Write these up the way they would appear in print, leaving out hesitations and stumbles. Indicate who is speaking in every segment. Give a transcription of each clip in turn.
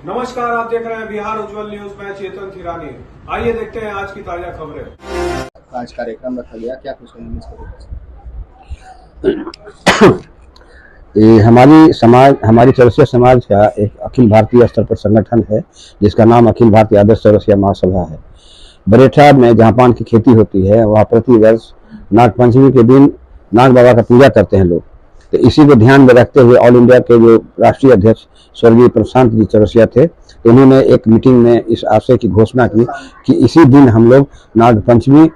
Speaker 1: नमस्कार, आप देख रहे हैं बिहार उज्जवल न्यूज में चेतन थिरानी। आइए देखते हैं आज की ताजा खबरें।
Speaker 2: आज कार्यक्रम रखा गया, क्या कुछ कहेंगे इसके
Speaker 3: ये हमारी चौरसिया समाज का एक अखिल भारतीय स्तर पर संगठन है जिसका नाम अखिल भारतीय आदर्श चौरसिया महासभा है। बरेठा में जहाँ पान की खेती होती है वहाँ प्रति वर्ष नाग पंचमी के दिन नाग बाबा का पूजा करते हैं लोग। तो इसी को ध्यान में रखते हुए ऑल इंडिया के जो राष्ट्रीय अध्यक्ष स्वर्गीय प्रशांत जी चौरसिया थे, इन्होंने एक मीटिंग में इस आशय की घोषणा की कि इसी दिन हम लोग नाग पंचमी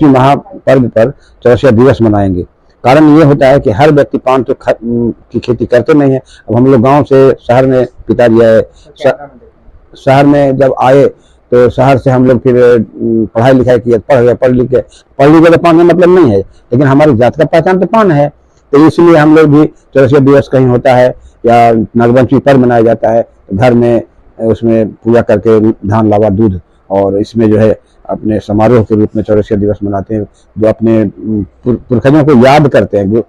Speaker 3: महापर्व पर चौरसिया दिवस मनाएंगे। कारण ये होता है कि हर व्यक्ति पान तो की खेती करते नहीं है। अब हम लोग गांव से शहर में पिताजी आए, शहर में जब आए तो शहर से हम लोग फिर पढ़ाई लिखाई किए, पढ़ लिख के तो पान का मतलब नहीं है, लेकिन हमारी जात का पहचान तो पान है। तो इसलिए हम लोग भी चौरसिया दिवस कहीं होता है या नागपंचमी पर्व मनाया जाता है, घर में उसमें पूजा करके धान लावा दूध, और इसमें जो है अपने समारोह के रूप में चौरसिया दिवस मनाते हैं, जो अपने पुरखों को याद करते हैं। जो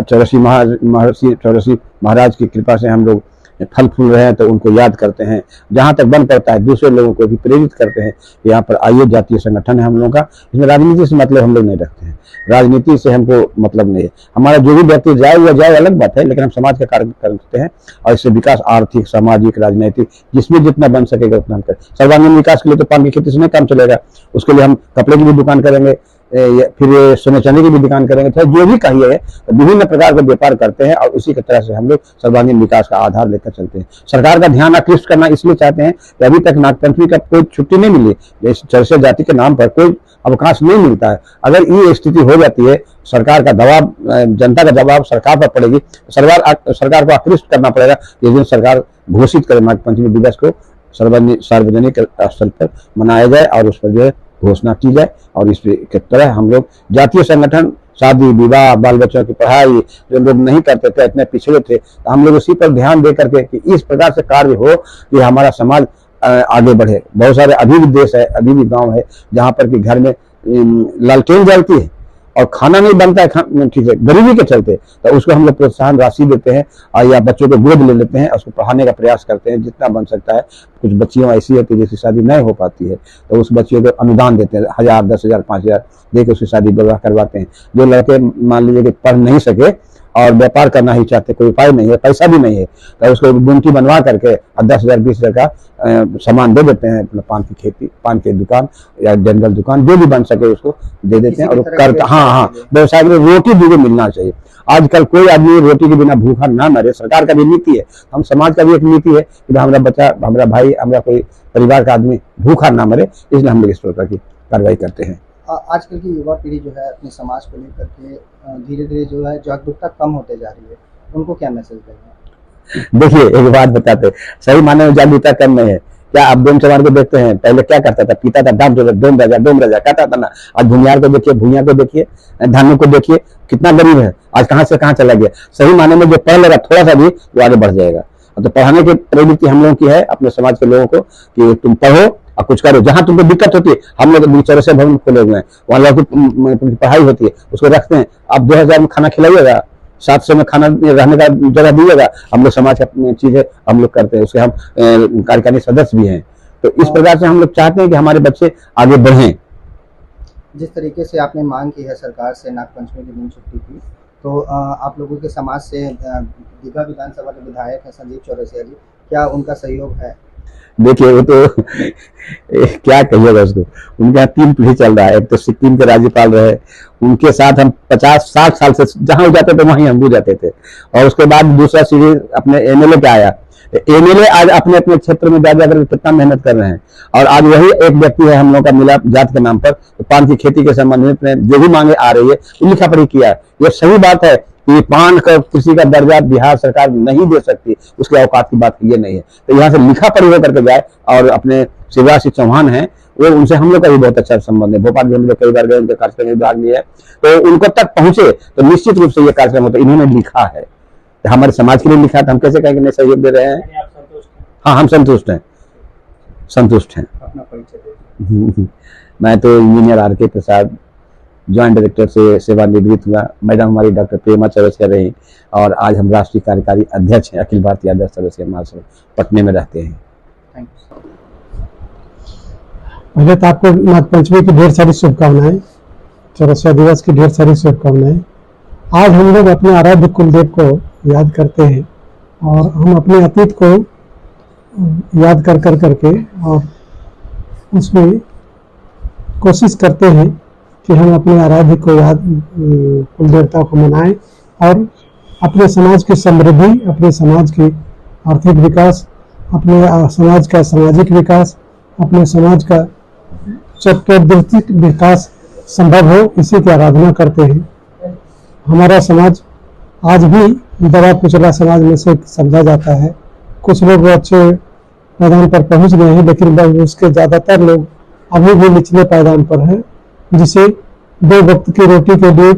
Speaker 3: चौरसी महाराज की कृपा से हम लोग फल फूल रहे हैं तो उनको याद करते हैं। जहाँ तक बन पड़ता है दूसरे लोगों को भी प्रेरित करते हैं। यहाँ पर आइए जातीय संगठन है हम लोगों का, इसमें राजनीति से मतलब हम लोग नहीं रखते हैं, राजनीति से हमको मतलब नहीं है। हमारा जो भी व्यक्ति जाए या जाए अलग बात है, लेकिन हम समाज का कार्य करते हैं और इससे विकास आर्थिक, सामाजिक, राजनीतिक जिसमें जितना बन सकेगा उतना हम करें। सर्वांगीण विकास के लिए तो पान की खेती से नहीं काम चलेगा, उसके लिए हम कपड़े की भी दुकान करेंगे, फिर सोने चांदी की भी दुकान करेंगे, चाहे जो भी कहिए विभिन्न प्रकार के व्यापार करते हैं और उसी की तरह से हम लोग सर्वांगीण विकास का आधार लेकर चलते हैं। सरकार का ध्यान आकृष्ट करना इसलिए चाहते हैं कि अभी तक नागपंचमी का कोई छुट्टी नहीं मिली, चौरसिया जाति के नाम पर कोई अवकाश नहीं मिलता है। अगर ये स्थिति हो जाती है, सरकार का दबाव, जनता का दबाव सरकार पर पड़ेगी, सरकार को आकृष्ट करना पड़ेगा। जिस दिन सरकार घोषित करे नागपंचमी दिवस को सार्वजनिक स्थल पर मनाया जाए और उस पर जो है घोषणा की जाए, और इस तरह हम लोग जातीय संगठन, शादी विवाह, बाल बच्चों की पढ़ाई जो लोग नहीं करते थे, इतने पिछड़े थे, तो हम लोग उसी पर ध्यान दे करके कि इस प्रकार से कार्य हो कि हमारा समाज आगे बढ़े। बहुत सारे अभी भी देश है, अभी भी गांव है जहां पर कि घर में लालटेन जलती है और खाना नहीं बनता है, ठीक है, गरीबी के चलते, तो उसको हम लोग प्रोत्साहन राशि देते हैं या बच्चों को गोद ले लेते हैं, उसको पढ़ाने का प्रयास करते हैं जितना बन सकता है। कुछ बच्चियां ऐसी होती है जिसकी शादी नहीं हो पाती है तो उस बच्चियों को अनुदान देते हैं, 1000, 10,000, 5,000 दे के उसकी शादी विवाह करवाते हैं। जो लड़के मान लीजिए कि पढ़ नहीं सके और व्यापार करना ही चाहते, कोई उपाय नहीं है, पैसा भी नहीं है, तो उसको गुमटी बनवा करके 10,000, 20,000 का सामान दे देते हैं। अपना पान की खेती, पान की दुकान या जनरल दुकान जो भी बन सके उसको दे देते हैं और करता। हाँ, व्यवसाय में रोटी भी मिलना चाहिए। आजकल कोई आदमी रोटी के बिना भूखा ना मरे, सरकार का भी नीति है, हम समाज का भी एक नीति है कि हमारा बच्चा, हमारा भाई, हमारा कोई परिवार का आदमी भूखा ना मरे, इसलिए हम लोग इस प्रकार की कार्रवाई करते हैं।
Speaker 2: आजकल की युवा पीढ़ी जो है अपने समाज को लेकर के धीरे धीरे जो है जागरूकता कम होते जा रही है, उनको क्या मैसेज देंगे?
Speaker 3: देखिए, एक बात बताते, सही माने में जागरूकता कम नहीं है। क्या आप डोम चमार को देखते हैं, पहले क्या करता था, पीता था, डोम राजा कहता था ना। आज भूमियार को देखिए, भूया को देखिए, धानों को देखिए, कितना गरीब है, आज कहाँ से कहाँ चला गया। सही माने में जो पढ़ लेगा थोड़ा सा भी वो आगे बढ़ जाएगा। तो पढ़ाने की प्रवृत्ति हम लोगों की है अपने समाज के लोगों को कि तुम पढ़ो और कुछ करो। जहां तुमको दिक्कत होती है, हम लोग चौरसिया भवन खोले हुए हैं, वहां लोगों की पढ़ाई होती है, उसको रखते हैं। आप 2000 में खाना खिलाइएगा, 700 में खाना रहने का जगह दीजिएगा। हम लोग समाज की चीजें हम लोग करते हैं, उसके हम कार्यकारिणी सदस्य भी हैं। तो इस प्रकार से हम लोग चाहते हैं कि हमारे बच्चे आगे बढ़ें।
Speaker 2: जिस तरीके से आपने मांग की है सरकार से नागपंचमी के दिन छुट्टी की, तो आप लोगों के समाज से दीघा विधानसभा के विधायक है संदीप चौरसिया जी, क्या उनका सहयोग है?
Speaker 3: देखिए, वो तो क्या कहिएगा उसको, उनके यहाँ 3 पीढ़ी चल रहा है। एक तो सिक्किम के राज्यपाल रहे, उनके साथ हम 50-60 साल से जहां जाते थे वहीं हम भी जाते थे, और उसके बाद दूसरा सीढ़ी अपने एमएलए का आया। एमएलए आज अपने अपने क्षेत्र में जा जाकर कितना मेहनत कर रहे हैं, और आज वही एक व्यक्ति है हम लोग का मिला जात के नाम पर, तो पान की खेती के संबंधित में जो भी मांगे आ रही है लिखा पढ़ी किया है। ये सही बात है कि पान का किसी का दर्जा बिहार सरकार नहीं दे सकती, उसके औकात की बात ये नहीं है। तो यहाँ से लिखा पढ़ी होकर के जाए, और अपने शिवराज सिंह चौहान है वो, उनसे हम लोग का भी बहुत अच्छा संबंध है। भोपाल में हम लोग कई बार गए, उनके कार्यक्रम में भाग लिया है, तो उनको तक पहुंचे तो निश्चित रूप से ये कार्यक्रम होता है। इन्होंने लिखा है, तो हमारे समाज के लिए लिखा था, हम कैसे कहेंगे नहीं सहयोग दे रहे हैं। हाँ, हम संतुष्ट हैं, संतुष्ट हैं।
Speaker 2: अपना परिचय
Speaker 3: मैं तो इंजीनियर आर के प्रसाद, ज्वाइंट डायरेक्टर से सेवानिवृत्त हुआ। मैडम हमारी डॉक्टर प्रेमा चौरसिया रही और आज हम राष्ट्रीय कार्यकारी अध्यक्ष हैं अखिल भारतीय आदर्श चौरसिया महासभा, पटने में रहते हैं।
Speaker 2: Thank you.
Speaker 4: पहले तो आपको नागपंचमी की ढेर सारी शुभकामनाएं, चौरसिया दिवस की ढेर सारी शुभकामनाएं। आज हम लोग अपने आराध्य कुलदेव को याद करते हैं और हम अपने अतीत को याद कर करके और उसमें कोशिश करते हैं कि हम अपने आराध्य को याद कुल देवता को मनाएं और अपने समाज की समृद्धि, अपने समाज की आर्थिक विकास, अपने समाज का सामाजिक विकास, अपने समाज का चतुर्दिक विकास संभव हो, इसी की आराधना करते हैं। हमारा समाज आज भी दबा कुचला समाज में से समझा जाता है। कुछ लोग अच्छे पायदान पर पहुंच गए हैं, लेकिन उसके ज़्यादातर लोग अभी भी निचले पायदान पर हैं, जिसे 2 वक्त की रोटी के लिए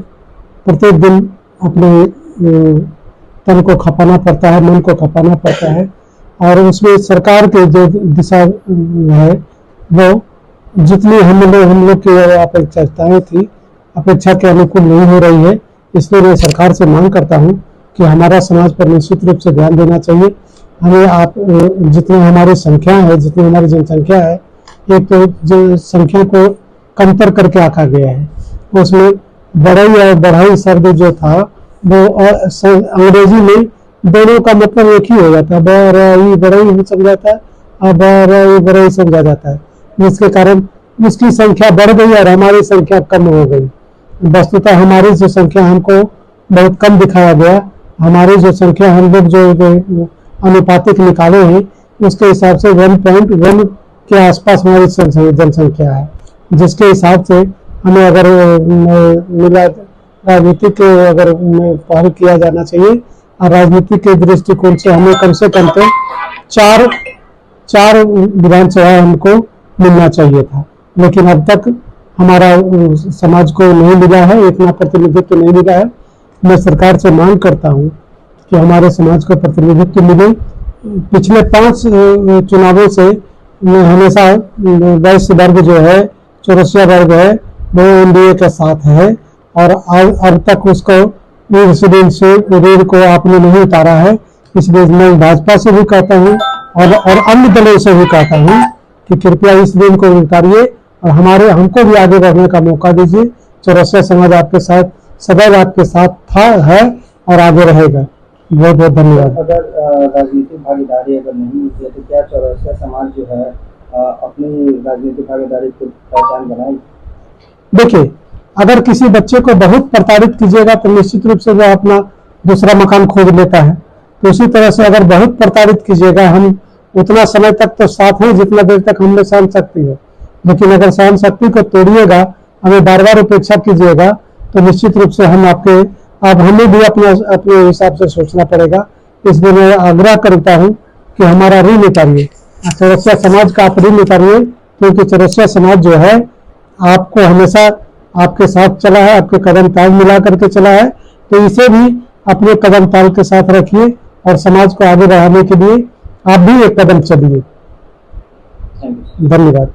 Speaker 4: प्रत्येक दिन अपने तन को खपाना पड़ता है, मन को खपाना पड़ता है और उसमें सरकार के जो दिशा है वो जितनी हम लोग की अपेक्षाएं थी, अपेक्षा के अनुकूल नहीं हो रही है। इसलिए मैं सरकार से मांग करता हूं कि हमारा समाज पर निश्चित रूप से ध्यान देना चाहिए। हमें आप जितनी हमारी संख्या है, जितनी हमारी जनसंख्या है, एक तो जो संख्या को कमतर करके आका गया है, उसमें बढ़ई और बढ़ाई शब्द जो था वो अंग्रेजी में दोनों का मतलब एक ही हो जाता है, बढ़ई समझाता है और बढ़ई समझा जाता है, जिसके कारण उसकी संख्या बढ़ गई और हमारी संख्या कम हो गई। वस्तुतः हमारी जो संख्या हमको बहुत कम दिखाया गया, हमारी जो संख्या हम लोग जो अनुपातिक निकाले हैं उसके हिसाब से 1.1 के आसपास हमारी जनसंख्या है, जिसके हिसाब से हमें अगर मिला राजनीति के अगर पहल किया जाना चाहिए और राजनीति के दृष्टिकोण से हमें कम से कम तो चार विधानसभा हमको मिलना चाहिए था, लेकिन अब तक हमारा समाज को नहीं मिला है, इतना प्रतिनिधित्व नहीं मिला है। मैं सरकार से मांग करता हूं कि हमारे समाज को प्रतिनिधित्व मिले। पिछले 5 चुनावों से हमेशा वैश्य वर्ग जो है, चौरसिया वर्ग है, वो एनडीए के साथ है और अब तक उसको ऋण को आपने नहीं उतारा है। इसलिए मैं भाजपा से भी कहता हूँ और अन्य दलों से भी कहता हूँ कि कृपया इस ऋण को उतारिए और हमको भी आगे बढ़ने का मौका दीजिए। चौरसिया समाज आपके साथ सदैव आपके साथ था, है और आगे रहेगा। बहुत बहुत धन्यवाद।
Speaker 2: अगर राजनीतिक भागीदारी अगर नहीं होती है तो क्या चौरसिया समाज जो है अपनी राजनीतिक भागीदारी को पहचान बनाएगी?
Speaker 4: देखिए, अगर किसी बच्चे को बहुत प्रताड़ित कीजिएगा तो निश्चित रूप से वो अपना दूसरा मकान खोज लेता है। तो उसी तरह से अगर बहुत प्रताड़ित कीजिएगा, हम उतना समय तक तो साथ हैं जितना देर तक हमने सहन शक्ति है, लेकिन अगर सहन शक्ति को तोड़िएगा, हमें बार बार उपेक्षा कीजिएगा, तो निश्चित रूप से हम हमें भी अपने हिसाब से सोचना पड़ेगा। इसलिए मैं आग्रह करता हूं कि हमारा ऋण उतारिए, चौरसिया समाज का आप ऋण उतारिए, क्योंकि चौरसिया समाज जो है आपको हमेशा आपके साथ चला है, आपके कदम ताल मिला करके चला है। तो इसे भी अपने कदम ताल के साथ रखिए और समाज को आगे बढ़ाने के लिए आप भी एक कदम चलिए। धन्यवाद।